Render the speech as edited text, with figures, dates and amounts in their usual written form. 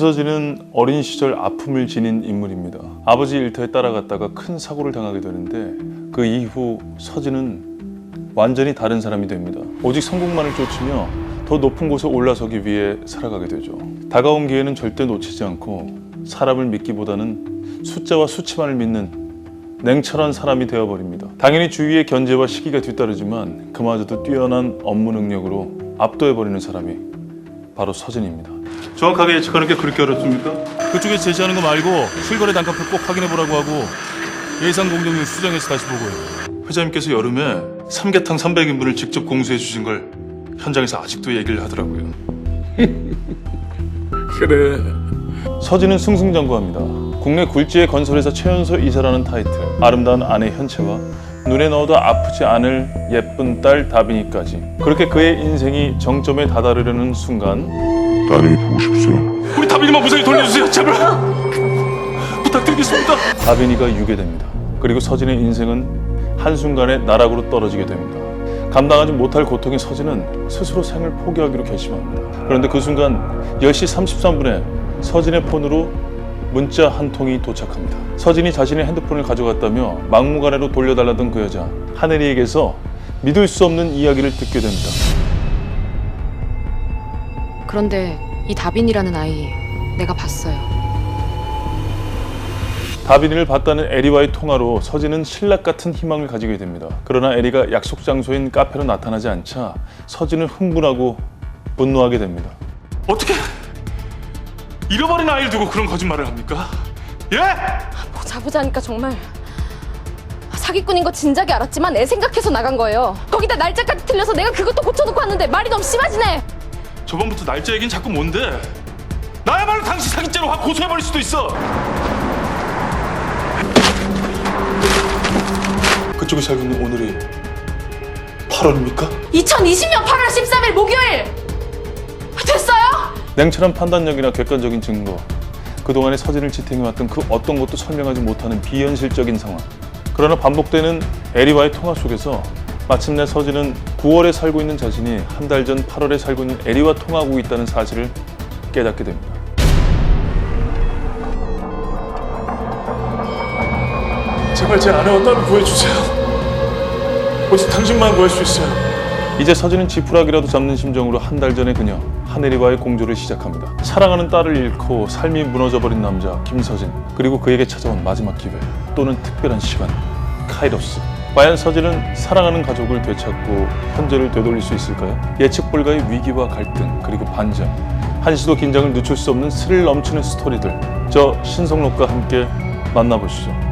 최서진은 어린 시절 아픔을 지닌 인물입니다. 아버지 일터에 따라갔다가 큰 사고를 당하게 되는데 그 이후 서진은 완전히 다른 사람이 됩니다. 오직 성공만을 쫓으며 더 높은 곳에 올라서기 위해 살아가게 되죠. 다가온 기회는 절대 놓치지 않고 사람을 믿기보다는 숫자와 수치만을 믿는 냉철한 사람이 되어버립니다. 당연히 주위의 견제와 시기가 뒤따르지만 그마저도 뛰어난 업무 능력으로 압도해버리는 사람이 바로 서진입니다. 정확하게 예측하는 게 그렇게 어렵습니까? 그쪽에 제시하는 거 말고 실거래 단가표 꼭 확인해보라고 하고 예상 공정률 수정해서 다시 보고요. 회장님께서 여름에 삼계탕 300인분을 직접 공수해 주신 걸 현장에서 아직도 얘기를 하더라고요. 그래. 서진은 승승장구합니다. 국내 굴지의 건설회사 최연소 이사라는 타이틀, 아름다운 아내 현채와 눈에 넣어도 아프지 않을 예쁜 딸 다빈이까지. 그렇게 그의 인생이 정점에 다다르려는 순간 따님이 보고 싶어요. 우리 다빈이만 무사히 돌려주세요. 제발 부탁드리겠습니다. 다빈이가 유괴됩니다. 그리고 서진의 인생은 한순간에 나락으로 떨어지게 됩니다. 감당하지 못할 고통의 서진은 스스로 생을 포기하기로 결심합니다. 그런데 그 순간 10시 33분에 서진의 폰으로 문자 한 통이 도착합니다. 서진이 자신의 핸드폰을 가져갔다며 막무가내로 돌려달라던 그 여자 하늘이에게서 믿을 수 없는 이야기를 듣게 됩니다. 그런데 이 다빈이라는 아이 내가 봤어요. 다빈이를 봤다는 에리와의 통화로 서진은 신락 같은 희망을 가지게 됩니다. 그러나 에리가 약속 장소인 카페로 나타나지 않자 서진은 흥분하고 분노하게 됩니다. 어떻게 잃어버린 아이를 두고 그런 거짓말을 합니까? 예? 자부자니까 정말 사기꾼인 거 진작에 알았지만 애 생각해서 나간 거예요. 거기다 날짜까지 틀려서 내가 그것도 고쳐놓고 왔는데 말이 너무 심하지네. 저번부터 날짜 얘기는 자꾸 뭔데? 나야말로 당신 사기죄로 확 고소해버릴 수도 있어. 그쪽이 살고 있는 오늘이 8월입니까? 2020년 8월 13일 목요일. 됐어요? 냉철한 판단력이나 객관적인 증거, 그동안의 서진을 지탱해왔던 그 어떤 것도 설명하지 못하는 비현실적인 상황. 그러나 반복되는 에리와의 통화 속에서 마침내 서진은 9월에 살고 있는 자신이 한 달 전 8월에 살고 있는 에리와 통화하고 있다는 사실을 깨닫게 됩니다. 제발 제 아내와 딸을 구해주세요. 오직 당신만 구할 수 있어요. 이제 서진은 지푸라기라도 잡는 심정으로 한 달 전에 그녀 하늘이와의 공조를 시작합니다. 사랑하는 딸을 잃고 삶이 무너져버린 남자 김서진, 그리고 그에게 찾아온 마지막 기회 또는 특별한 시간 카이로스. 과연 서진은 사랑하는 가족을 되찾고 현재를 되돌릴 수 있을까요? 예측 불가의 위기와 갈등 그리고 반전, 한시도 긴장을 늦출 수 없는 스릴 넘치는 스토리들, 저 신성록과 함께 만나보시죠.